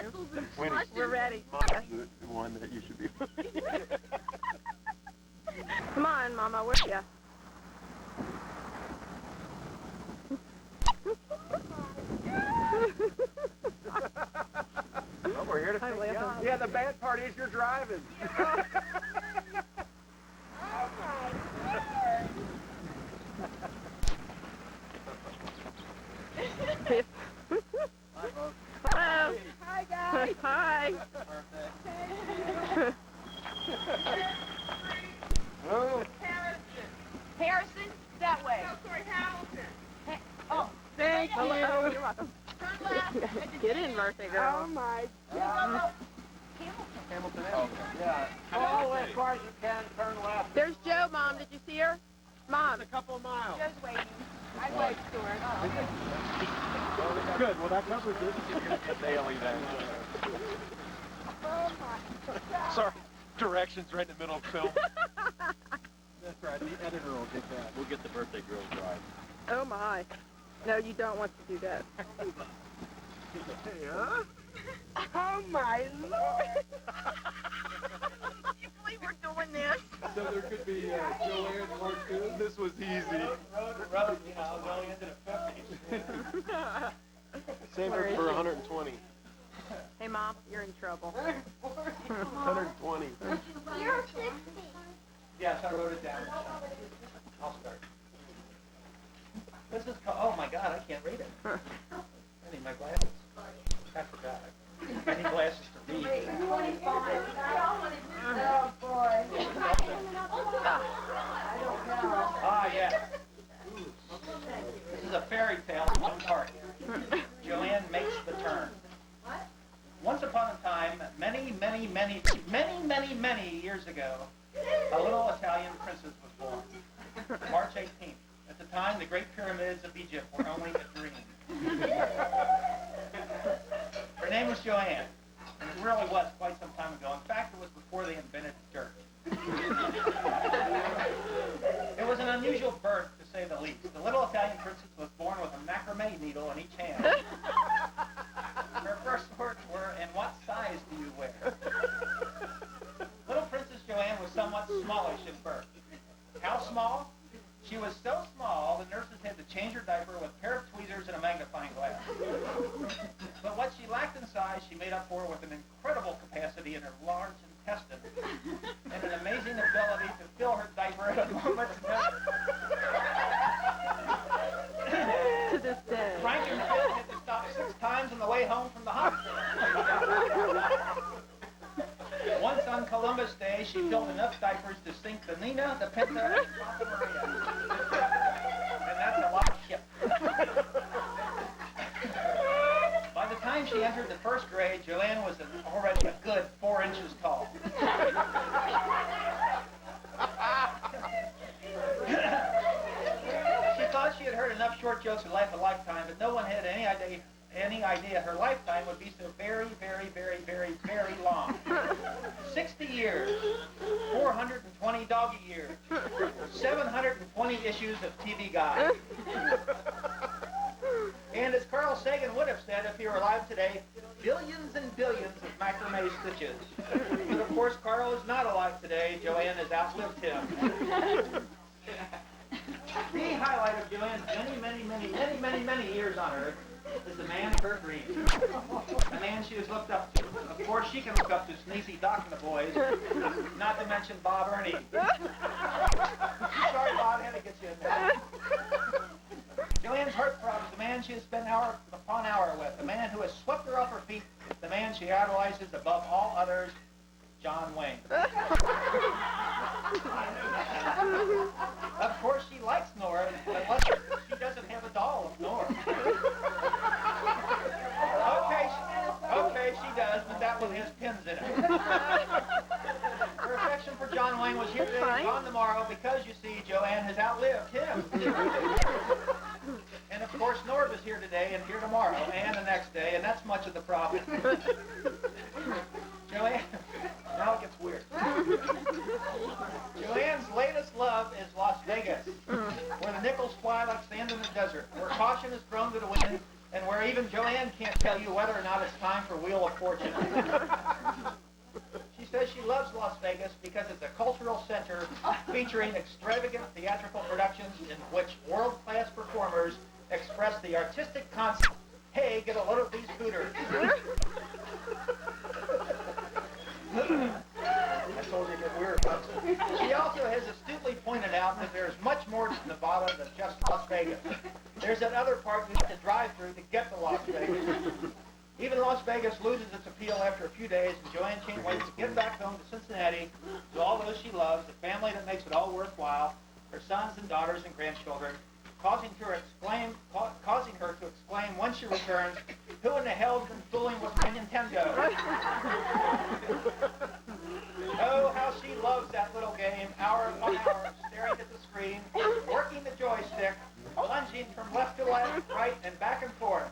pretzels and Winnie. slush. We're ready. Mom's the one that you should be. Come on, Mama, where are you? Oh, we're here to Hi, sing. Lance. Yeah, the bad part is you're driving. Hello. Hi, guys. Hi. Oh, Harrison, that way. No, sorry, Hamilton. Oh, Thank you. Hello. You're welcome. turn left. Get in, birthday girl. Oh, my Hamilton. Hamilton. Yeah. All as far as you can, turn left. There's Joe, Mom. Did you see her? Mom. A couple of miles. Joe's waiting. I waved to her. Good. Well, that covers it. Daily then. Oh, my God. Sorry. Directions right in the middle of film. That's right. The editor will get that. We'll get the birthday girl drive. Oh, my. No, you don't want to do that. Hey, huh? Oh, my Lord. Can you believe we're doing this? So there could be Joanne Part 2. This was easy. Road, you know, going into the 50s. Save her for 120. Hey, Mom, you're in trouble. 120. You're 60. Yes, I wrote it down. I'll start. This is called, oh my God, I can't read it. I need my glasses. I forgot. I need glasses to read. 25. Oh, boy. Ah, yes. This is a fairy tale in one part. Joanne makes the turn. Once upon a time, many years ago, a little Italian princess was born. March 18th. At the time, the Great Pyramids of Egypt were only a dream. Her name was Joanne, and it really was quite some time ago. In fact, it was before they invented dirt. It was an unusual birth, to say the least. The little Italian princess was born with a macrame needle in each hand. Her first words were, "And what size do you wear?" Little Princess Joanne was somewhat smallish at birth. How small? She was so small, the nurses had to change her diaper with a pair of tweezers and a magnifying glass. But what she lacked in size, she made up for with an incredible capacity in her large intestine and an amazing ability to fill her diaper at a moment's notice. To this day. Franklin Finn had to stop 6 times on the way home from the hospital. Once on Columbus Day, she filled enough diapers to sink the Nina, the Pinta, and the Santa Maria. And that's a lot of ship. By the time she entered the first grade, Joanne was already a good 4 inches tall. She thought she had heard enough short jokes in Life a Lifetime, but no one had any idea her lifetime would be so very long. 60 years, 420 doggy years, 720 issues of TV Guide. And as Carl Sagan would have said if he were alive today, billions and billions of macrame stitches. But of course, Carl is not alive today. Joanne has outlived him. The highlight of Joanne's many years on Earth is the man of her dreams. The man she has looked up to. Of course, she can look up to Sneezy Doc and the boys, not to mention Bob Ernie. Sorry, Bob, I had to get you in there. Joanne's heartthrob is the man she has spent hour upon hour with, the man who has swept her off her feet, the man she idolizes above all others, John Wayne. Of course, she likes Nora, unless she doesn't have a doll of Nora. Okay, she does, but that one has pins in it. Her affection for John Wayne was here today and gone tomorrow because, you see, Joanne has outlived him. And of course, Nora was here today and here tomorrow and the next day, and that's much of the problem. Joanne, now it gets weird. Joanne's latest love is Las Vegas, where the nickels fly like sand in the desert, where caution is thrown to the wind and where even Joanne can't tell you whether or not it's time for Wheel of Fortune. She says she loves Las Vegas because it's a cultural center featuring extravagant theatrical productions in which world-class performers express the artistic concept, hey, get a load of these hooters. I told you it get weird, folks. She also has astutely pointed out that there's much more to Nevada than just Las Vegas. There's that other part you have to drive through to get to Las Vegas. Even Las Vegas loses its appeal after a few days, and Joanne can't wait to get back home to Cincinnati to all those she loves, the family that makes it all worthwhile, her sons and daughters and grandchildren, causing her to exclaim when she returns, "Who in the hell's been fooling with my Nintendo?" Oh, how she loves that little game, hour upon hour, staring at the screen, working the joystick, plunging from left to left, right, and back and forth.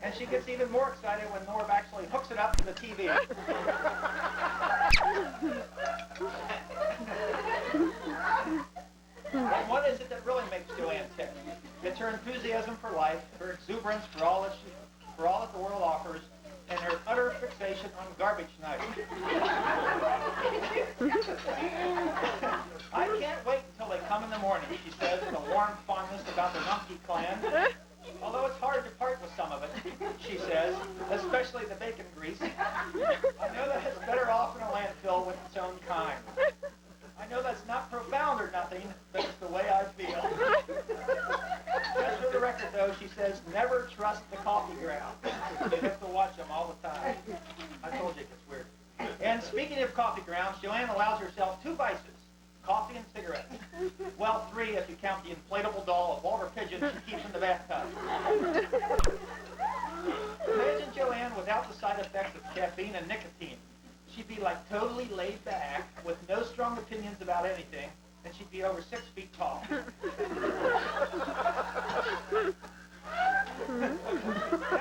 And she gets even more excited when Norb actually hooks it up to the TV. And what is it that really makes Joanne tick? It's her enthusiasm for life, her exuberance for all that the world offers, and her utter fixation on garbage night. I can't wait until they come in the morning, she says with a warm fondness about the Rumpke clan. Although it's hard to part with some of it, she says, especially the bacon grease. I know that it's better off in a landfill with its own kind. I know that's not profound or nothing, but it's the way I feel. Just for the record, though, she says, never trust the coffee ground. You have to watch them all the time. I told you it gets weird. And speaking of coffee grounds, Joanne allows herself 2 vices, coffee and cigarettes. Well, 3 if you count the inflatable doll of Walter Pigeon she keeps in the bathtub. Imagine Joanne without the side effects of caffeine and nicotine. She'd be like totally laid back, with no strong opinions about anything, and she'd be over 6 feet tall. Now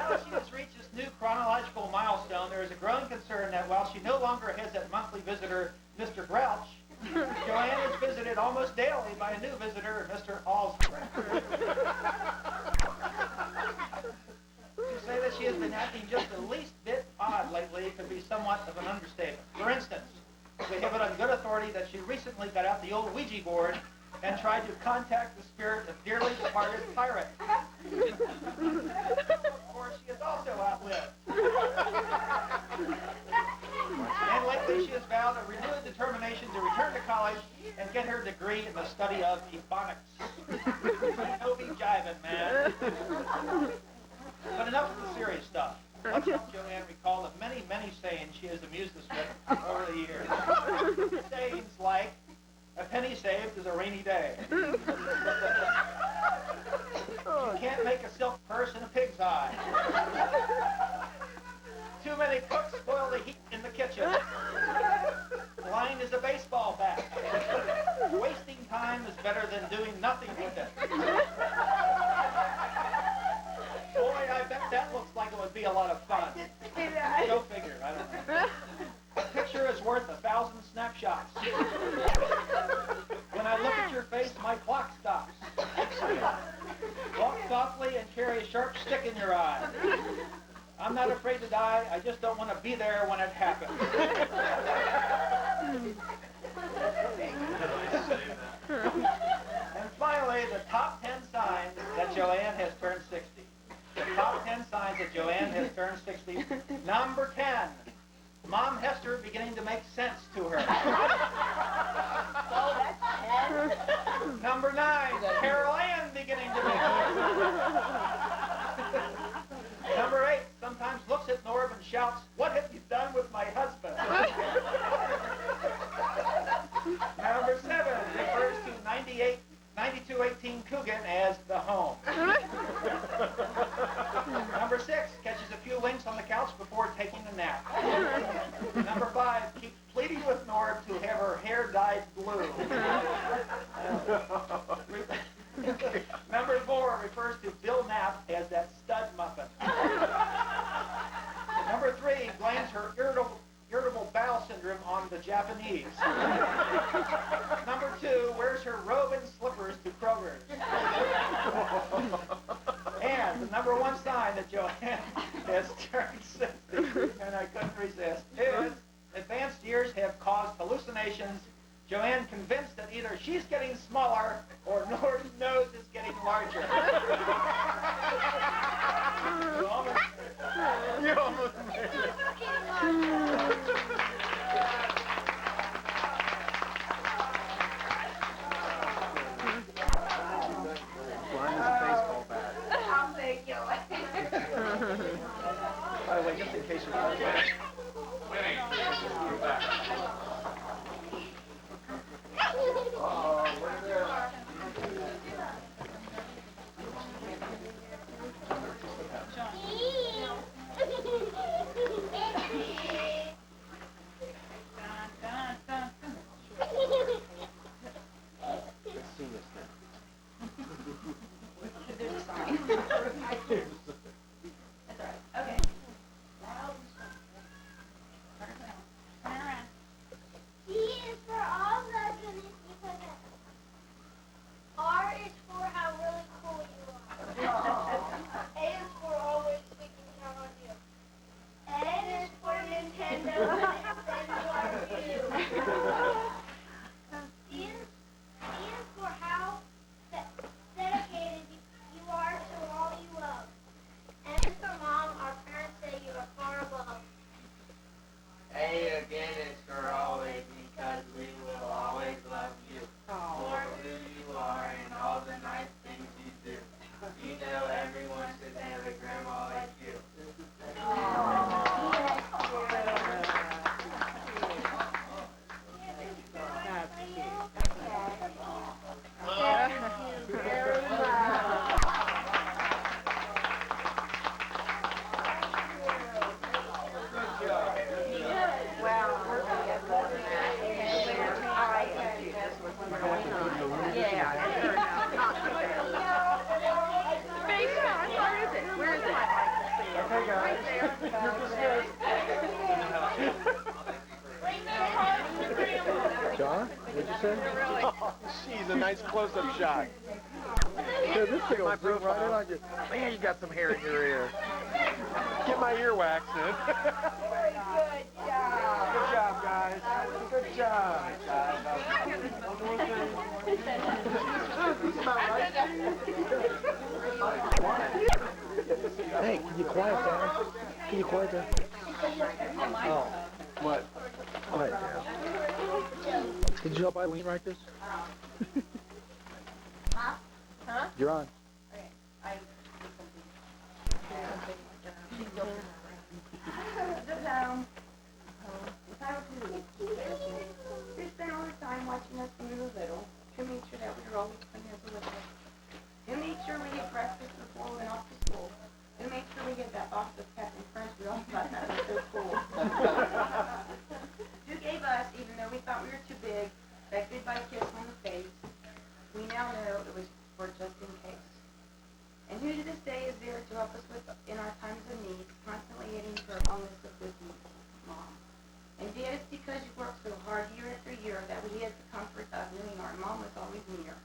that she has reached this new chronological milestone, there is a growing concern that while she no longer has that monthly visitor, Mr. Grouch, Joanne is visited almost daily by a new visitor, Mr. Allsbrecht. To say that she has been acting just the least bit odd lately could be somewhat of an understatement. For instance, we have it on good authority that she recently got out the old Ouija board and tried to contact the spirit of dearly departed pirate. Of course, she has also outlived. And lately she has vowed a renewed determination to return to college and get her degree in the study of ebonics. No be jiving, man. But enough of the serious stuff. Let's help Joanne recall the many, many sayings she has amused us with over the years. Sayings like, a penny saved is a rainy day. You can't make a silk purse in a pig's eye. Too many cooks spoil the heat in the kitchen. Blind as a baseball bat. Wasting time is better than doing nothing with it. Boy, I bet that looks like it would be a lot of fun. Go figure, I don't know. A picture is worth 1,000 snapshots. When I look at your face, my clock stops. Walk softly and carry a sharp stick in your eye. I'm not afraid to die, I just don't want to be there when it happens. And finally, the top 10 signs that Joanne has turned 60. The top 10 signs that Joanne has turned 60. Number 10, Mom Hester beginning to make sense to her. Oh, that's 10. Number 9, Carol Ann beginning to make sense. Number 8, sometimes looks at Norb and shouts, "What have you done with my husband?" Number 7 refers to 9218 Coogan as the home. Number 6 catches a few winks on the couch before taking a nap. Number 5 keeps pleading with Norb to have her hair dyed blue. Number 4 refers to Bill Knapp as that stud muffin. Number 3 blames her irritable bowel syndrome on the Japanese. Number 2 wears her robe and slippers to Kroger's. And the number 1 sign that Joanne has turned 60, and I couldn't resist. His advanced years have caused hallucinations. Joanne convinced that either she's getting smaller or Norton's nose is getting larger. You almost made it. Blind as a baseball bat. I'll take you. By the way, just in case you're John, what'd you say? Oh, jeez, a nice close-up shot. Yeah, this thing will zoom right in on you. Man, you got some hair in your ear. Get my earwax in. Good job, guys. Good job. Hey, can you quiet down? Can you quiet down? Oh, what? Quiet down. Did you help Eileen write this? Huh? You're on. We spent all the time watching us when we were little to make sure that we were always playing as a little. To make sure we ate breakfast before we went off to school. To make sure we get that box of Captain French we all thought that was so cool. Who gave us, even though we thought we were too big, that goodbye kiss on the face. We now know it was for just in case. And who to this day is there to help us with in our times of need, constantly adding to our long list of good needs? Mom. And Dad, it's because you worked so hard year after year that we had the comfort of knowing our mom was always near.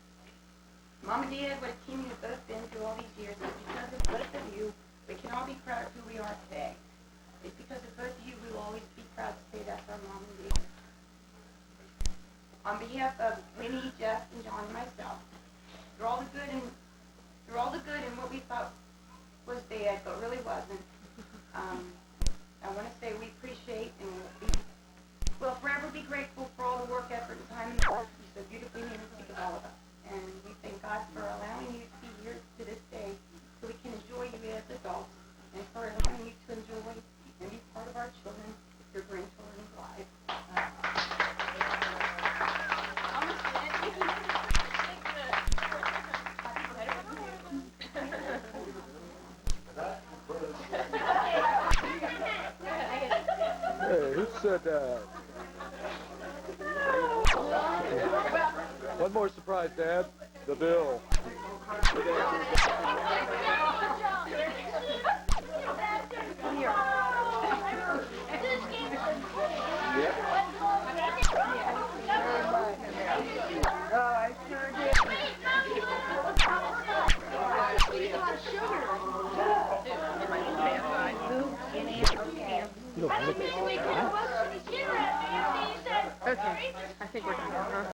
Mom and Dad, what a team you've both been through all these years, and because of both of you, we can all be proud of who we are today. It's because of both of you we will always be proud to say that's our mom and Dad. On behalf of Winnie, Jeff, and John, and myself, through all the good and what we thought was bad, but really wasn't, I want to say we appreciate and will forever be grateful for all the work, effort, and time and effort you so beautifully made us think of all of us. And we thank God for allowing you to be here to this day so we can enjoy you as adults and for allowing you to enjoy and be part of our children, your grandchildren's lives. Hey, who said that? One more surprise, Dad. The bill. I sure did. Sugar. Okay, I think we're done, huh?